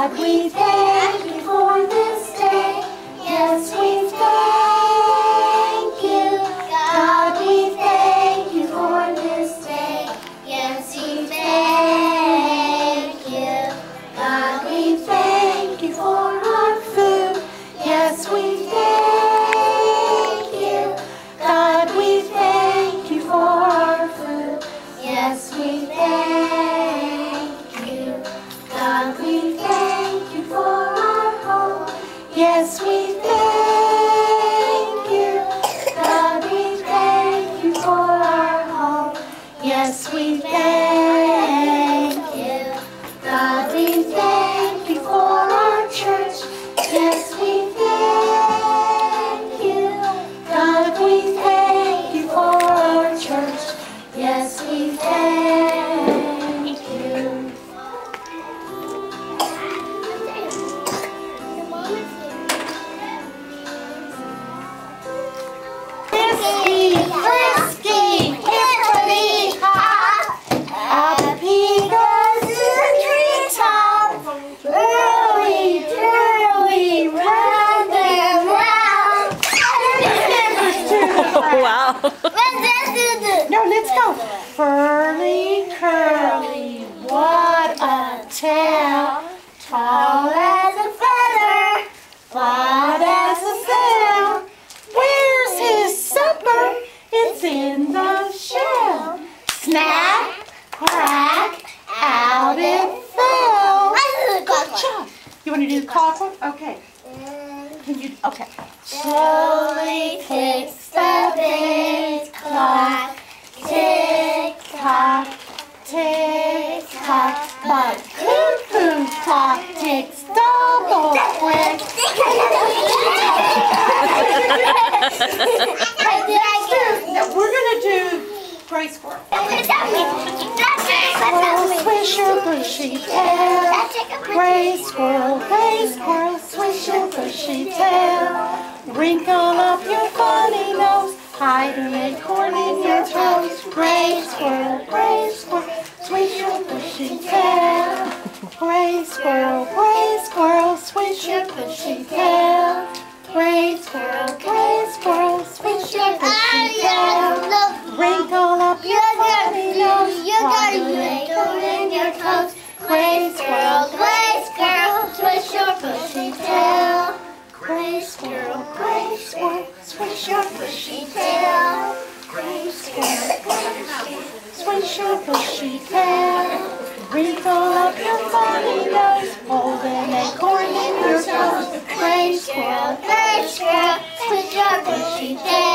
God, we thank you for this day. Yes, we thank you. God, we thank you for this day. Yes, we thank you. God, we thank you for our food. Yes, we thank you. God, we thank you for our food. Yes, we thank you. God, we thank you for our home. Yes, we thank you. God, we thank you for our home. Yes, we thank you. God, we thank you for our church. Yes, we thank you. God, we thank you for our church. Yes, we thank you. Frisky, frisky, hippity hop. Happy goes to the treetop. Early, early, round and round. Wow. No, let's go. Furly, curly, what a tail. Tall as a feather, flat as a sail. Where's his supper? It's in the shell. Snap, crack, out it fell. Good job. You want to do the clock one? Okay. Can you? Okay. Slowly ticks the big clock. Tick tock, tick tock. But cuckoo clock ticks double quick. Now we're gonna do Gray Squirrel. Squirrel, swish your bushy tail. Gray squirrel, swish your bushy tail. Wrinkle up your funny nose, hide an acorn in your toes. Gray squirrel, swish your bushy tail. Gray squirrel, swish your bushy tail. Gray squirrel, swish your bushy tail. Wrinkle up your funny nose, hide an acorn in your toes. Gray squirrel, swish your bushy tail. Gray squirrel, swish your bushy tail. Gray squirrel, swish your bushy tail. Wrinkle up your funny nose, hold an acorn in your toes. Gray squirrel, swish your bushy tail.